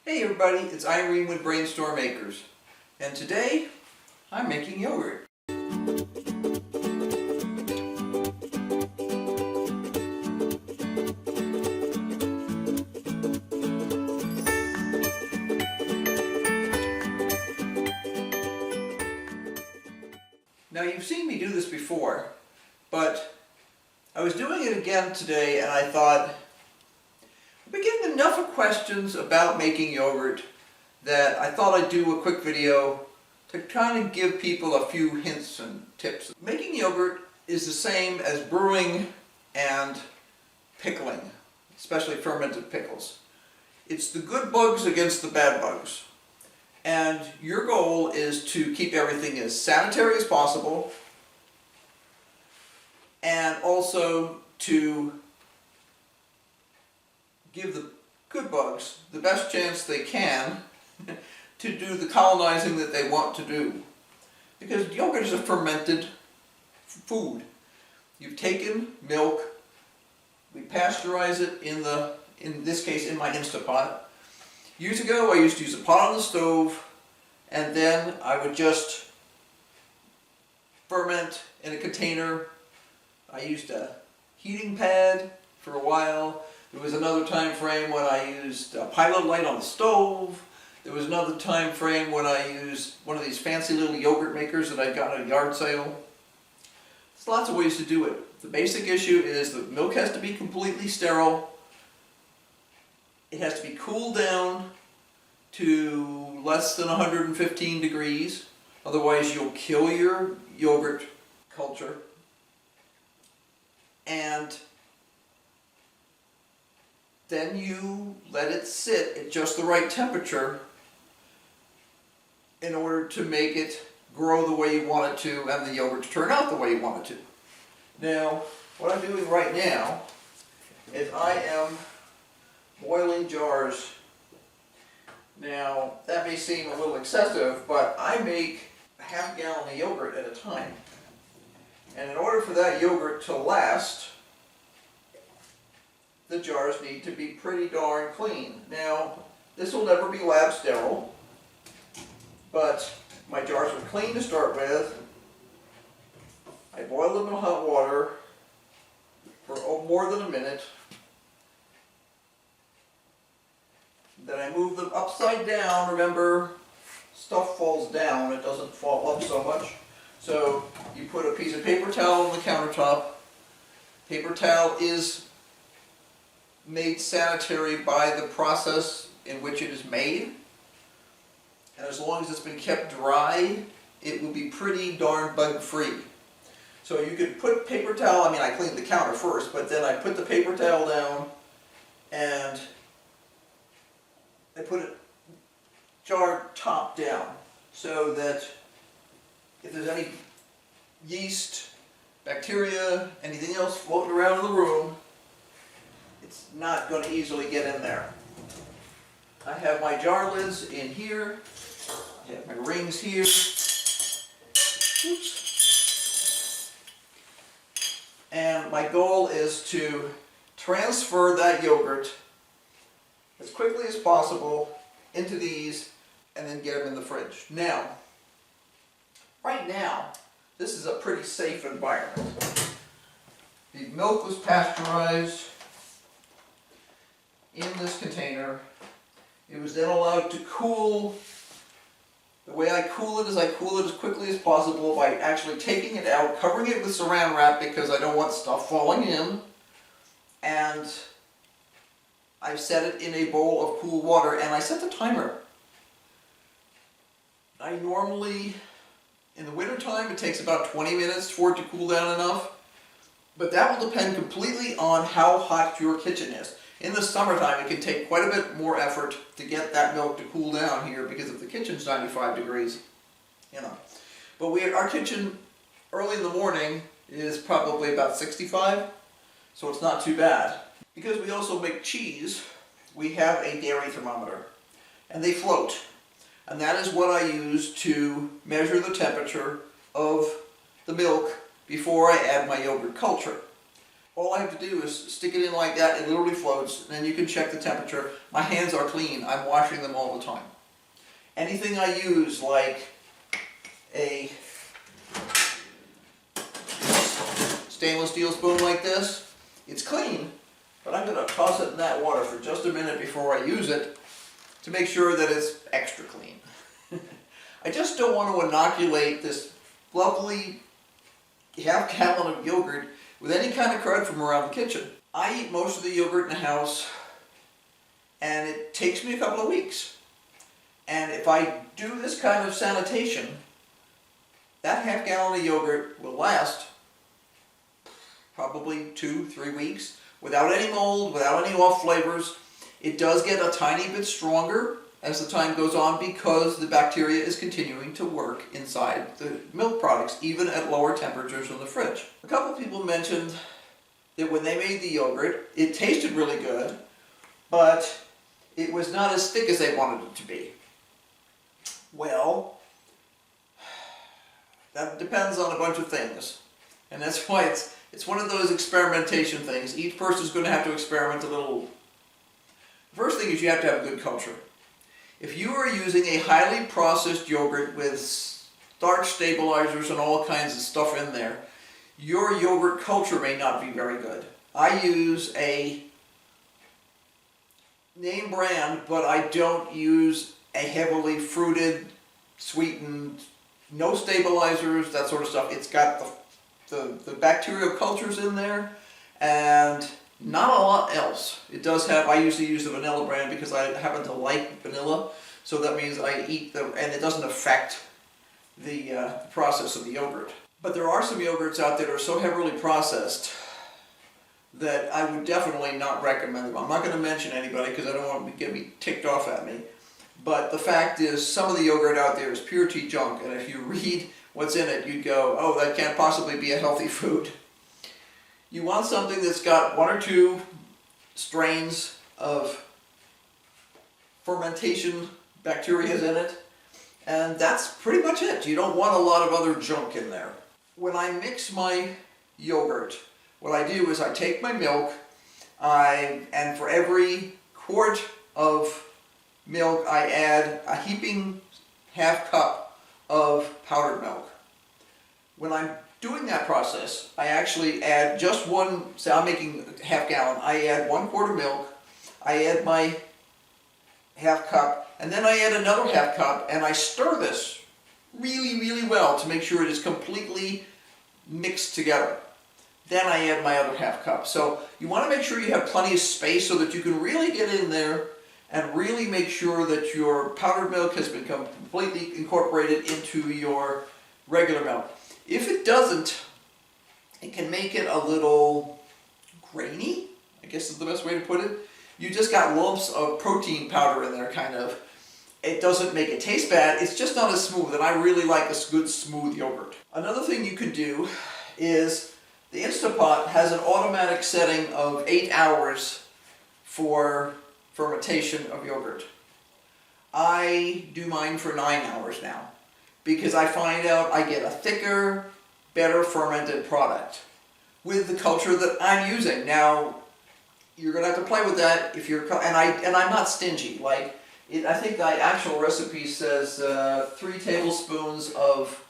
Hey everybody, it's Irene with BrainStormAcres, and today I'm making yogurt. Now you've seen me do this before, but I was doing it again today and I thought, I've been getting enough of questions about making yogurt that I thought I'd do a quick video to kind of give people a few hints and tips. Making yogurt is the same as brewing and pickling, especially fermented pickles. It's the good bugs against the bad bugs. And your goal is to keep everything as sanitary as possible and also to give the good bugs the best chance they can to do the colonizing that they want to do. Because yogurt is a fermented food. You've taken milk, we pasteurize it in this case in my Instapot. Years ago I used to use a pot on the stove and then I would just ferment in a container. I used a heating pad for a while. There was another time frame when I used a pilot light on the stove. There was another time frame when I used one of these fancy little yogurt makers that I got at a yard sale. There's lots of ways to do it. The basic issue is the milk has to be completely sterile. It has to be cooled down to less than 115 degrees. Otherwise you'll kill your yogurt culture. And then you let it sit at just the right temperature in order to make it grow the way you want it to and the yogurt to turn out the way you want it to. Now, what I'm doing right now is I am boiling jars. Now, that may seem a little excessive, but I make a half gallon of yogurt at a time. And in order for that yogurt to last, the jars need to be pretty darn clean. Now, this will never be lab sterile, but my jars are clean to start with. I boil them in hot water for more than a minute. Then I move them upside down. Remember, stuff falls down, it doesn't fall up so much. So you put a piece of paper towel on the countertop. Paper towel is made sanitary by the process in which it is made. And as long as it's been kept dry, it will be pretty darn bug-free. So you could put paper towel, I cleaned the counter first, but then I put the paper towel down and I put it jar top down so that if there's any yeast, bacteria, anything else floating around in the room, it's not going to easily get in there. I have my jar lids in here. I have my rings here. Oops. And my goal is to transfer that yogurt as quickly as possible into these and then get them in the fridge. Now, right now, this is a pretty safe environment. The milk was pasteurized in this container. It was then allowed to cool. The way I cool it is I cool it as quickly as possible by actually taking it out, covering it with saran wrap because I don't want stuff falling in, and I set it in a bowl of cool water and I set the timer. I normally, in the wintertime, it takes about 20 minutes for it to cool down enough, but that will depend completely on how hot your kitchen is. In the summertime, it can take quite a bit more effort to get that milk to cool down here because if the kitchen's 95 degrees, But our kitchen early in the morning is probably about 65, so it's not too bad. Because we also make cheese, we have a dairy thermometer, and they float. And that is what I use to measure the temperature of the milk before I add my yogurt culture. All I have to do is stick it in like that, it literally floats, and then you can check the temperature. My hands are clean, I'm washing them all the time. Anything I use, like a stainless steel spoon like this, it's clean, but I'm going to toss it in that water for just a minute before I use it to make sure that it's extra clean. I just don't want to inoculate this lovely half-gallon of yogurt with any kind of crud from around the kitchen. I eat most of the yogurt in the house, and it takes me a couple of weeks. And if I do this kind of sanitation, that half-gallon of yogurt will last probably 2-3 weeks without any mold, without any off flavors. It does get a tiny bit stronger as the time goes on because the bacteria is continuing to work inside the milk products, even at lower temperatures in the fridge. A couple of people mentioned that when they made the yogurt, it tasted really good, but it was not as thick as they wanted it to be. Well, that depends on a bunch of things, and that's why it's one of those experimentation things. Each person's going to have to experiment a little. The first thing is you have to have a good culture. If you are using a highly processed yogurt with starch stabilizers and all kinds of stuff in there, your yogurt culture may not be very good. I use a name brand, but I don't use a heavily fruited, sweetened, no stabilizers, that sort of stuff. It's got the bacterial cultures in there and not a lot else. It does have, I usually use the vanilla brand because I happen to like vanilla, so that means I eat and it doesn't affect the process of the yogurt. But there are some yogurts out there that are so heavily processed that I would definitely not recommend them. I'm not going to mention anybody because I don't want to get me ticked off at me. But the fact is, some of the yogurt out there is pure tea junk, and if you read what's in it, you'd go, oh, that can't possibly be a healthy food. You want something that's got 1 or 2 strains of fermentation bacteria in it, and that's pretty much it. You don't want a lot of other junk in there. When I mix my yogurt, what I do is I take my milk, and for every quart of milk I add a heaping half cup of powdered milk. When I'm doing that process, I actually add just one, say I'm making half gallon, I add 1 quart of milk, I add my half cup, and then I add another half cup, and I stir this really, really well to make sure it is completely mixed together. Then I add my other half cup. So you want to make sure you have plenty of space so that you can really get in there and really make sure that your powdered milk has become completely incorporated into your regular milk. If it doesn't, it can make it a little grainy, I guess is the best way to put it. You just got lumps of protein powder in there, kind of. It doesn't make it taste bad, it's just not as smooth, and I really like a good smooth yogurt. Another thing you can do is the Instapot has an automatic setting of 8 hours for fermentation of yogurt. I do mine for 9 hours now because I find out I get a thicker, better fermented product with the culture that I'm using. Now, you're going to have to play with that if you're, and I'm not stingy. Like, I think the actual recipe says 3 tablespoons of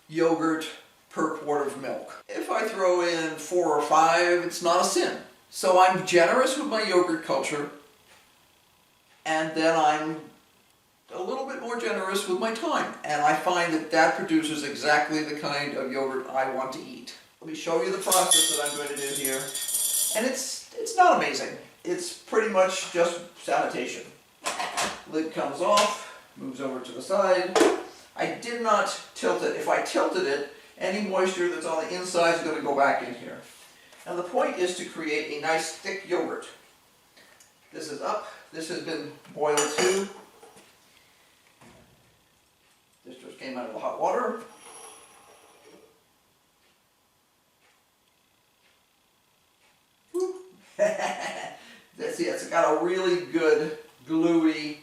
yogurt per quart of milk. If I throw in 4 or 5, it's not a sin. So I'm generous with my yogurt culture, and then I'm a little bit more generous with my time. And I find that that produces exactly the kind of yogurt I want to eat. Let me show you the process that I'm going to do here. And it's not amazing. It's pretty much just sanitation. Lid comes off, moves over to the side. I did not tilt it. If I tilted it, any moisture that's on the inside is going to go back in here. And the point is to create a nice thick yogurt. This is up. This has been boiled too. This just came out of the hot water. See, it's got a really good gluey,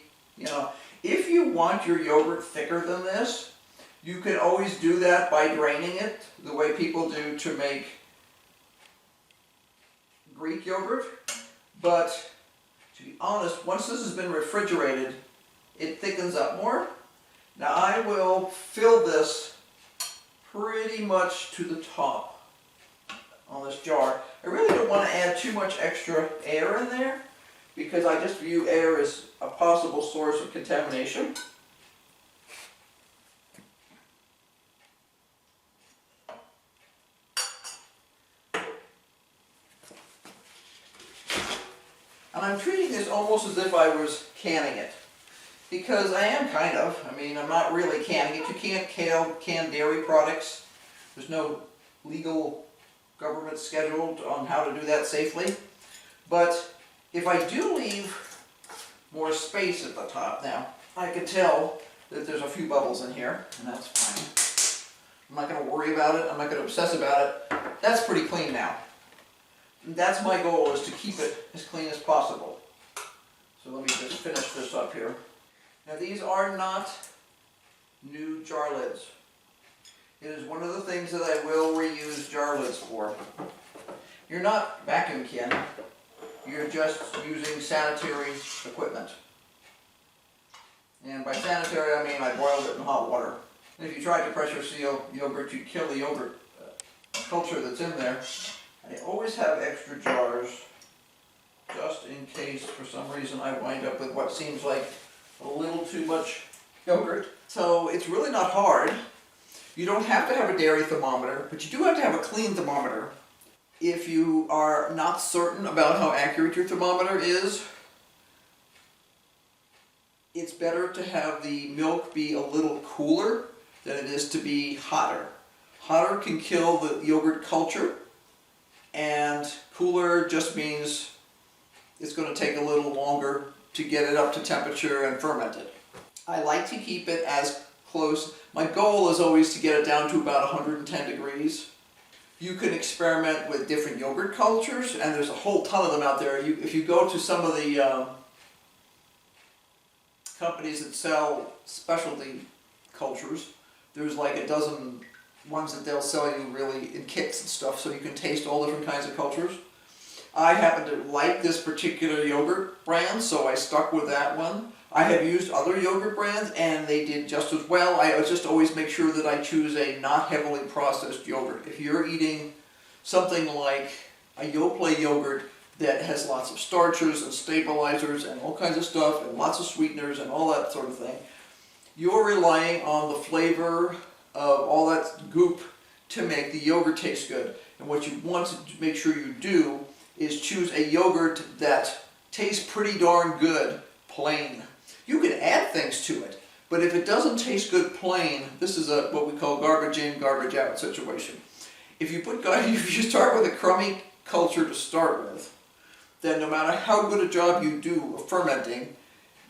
if you want your yogurt thicker than this, you can always do that by draining it, the way people do to make Greek yogurt, but to be honest, once this has been refrigerated, it thickens up more. Now I will fill this pretty much to the top on this jar. I really don't want to add too much extra air in there because I just view air as a possible source of contamination. And I'm treating this almost as if I was canning it. Because I am kind of. I mean, I'm not really canning it. You can't can dairy products. There's no legal government scheduled on how to do that safely. But if I do leave more space at the top now, I can tell that there's a few bubbles in here, and that's fine. I'm not going to worry about it. I'm not going to obsess about it. That's pretty clean now. And that's my goal, is to keep it as clean as possible. So let me just finish this up here. Now these are not new jar lids. It is one of the things that I will reuse jar lids for. You're not vacuum canning, you're just using sanitary equipment. And by sanitary I mean I boiled it in hot water. And if you tried to pressure seal yogurt, you'd kill the yogurt culture that's in there. I always have extra jars, just in case for some reason I wind up with what seems like a little too much yogurt. So it's really not hard. You don't have to have a dairy thermometer, but you do have to have a clean thermometer. If you are not certain about how accurate your thermometer is, it's better to have the milk be a little cooler than it is to be hotter. Hotter can kill the yogurt culture, and cooler just means it's going to take a little longer to get it up to temperature and ferment it. I like to keep it as close. My goal is always to get it down to about 110 degrees. You can experiment with different yogurt cultures, and there's a whole ton of them out there. If you go to some of the companies that sell specialty cultures, there's like a dozen ones that they'll sell you really in kits and stuff, so you can taste all different kinds of cultures. I happen to like this particular yogurt brand, so I stuck with that one. I have used other yogurt brands and they did just as well. I just always make sure that I choose a not heavily processed yogurt. If you're eating something like a Yoplait yogurt that has lots of starches and stabilizers and all kinds of stuff and lots of sweeteners and all that sort of thing, you're relying on the flavor of all that goop to make the yogurt taste good. And what you want to make sure you do is choose a yogurt that tastes pretty darn good plain. You can add things to it, but if it doesn't taste good plain, this is a what we call garbage in, garbage out situation. If you start with a crummy culture to start with, then no matter how good a job you do of fermenting,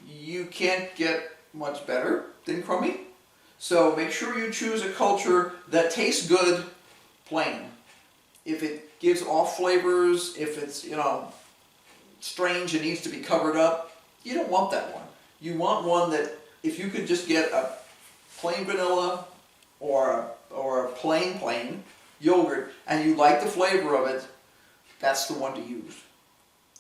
you can't get much better than crummy. So make sure you choose a culture that tastes good plain. If it gives off flavors, if it's, strange and needs to be covered up, you don't want that one. You want one that, if you could just get a plain vanilla or a plain yogurt and you like the flavor of it, that's the one to use.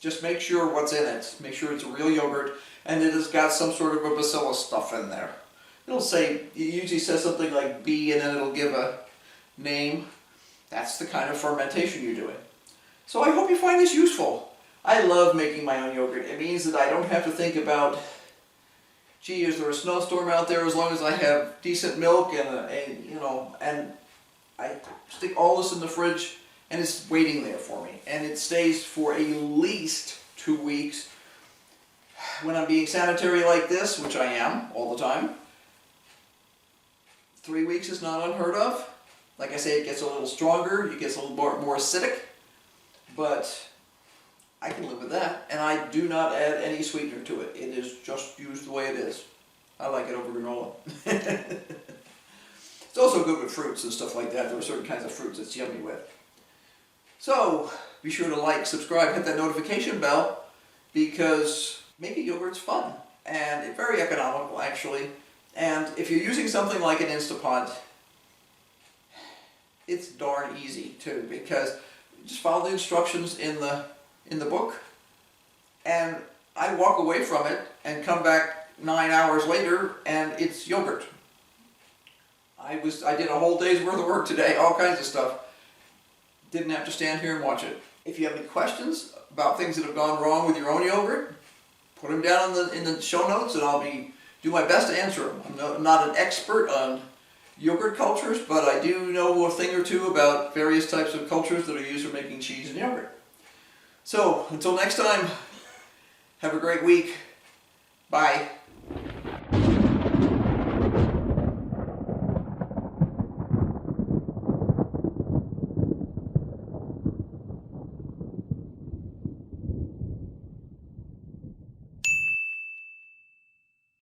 Just make sure what's in it. Make sure it's a real yogurt and it has got some sort of a bacillus stuff in there. It usually says something like B and then it'll give a name. That's the kind of fermentation you're doing. So I hope you find this useful. I love making my own yogurt. It means that I don't have to think about, gee, is there a snowstorm out there? As long as I have decent milk and I stick all this in the fridge and it's waiting there for me. And it stays for at least 2 weeks. When I'm being sanitary like this, which I am all the time, 3 weeks is not unheard of. Like I say, it gets a little stronger, it gets a little more acidic, but I can live with that. And I do not add any sweetener to it. It is just used the way it is. I like it over granola. It's also good with fruits and stuff like that. There are certain kinds of fruits it's yummy with. So, be sure to like, subscribe, hit that notification bell, because making yogurt's fun. And it's very economical, actually. And if you're using something like an Instapot, it's darn easy too, because you just follow the instructions in the in the book, and I walk away from it and come back 9 hours later and it's yogurt. I did a whole day's worth of work today, all kinds of stuff. Didn't have to stand here and watch it. If you have any questions about things that have gone wrong with your own yogurt, put them down in the show notes and I'll do my best to answer them. I'm not an expert on yogurt cultures, but I do know a thing or two about various types of cultures that are used for making cheese and yogurt. So, until next time, have a great week. Bye.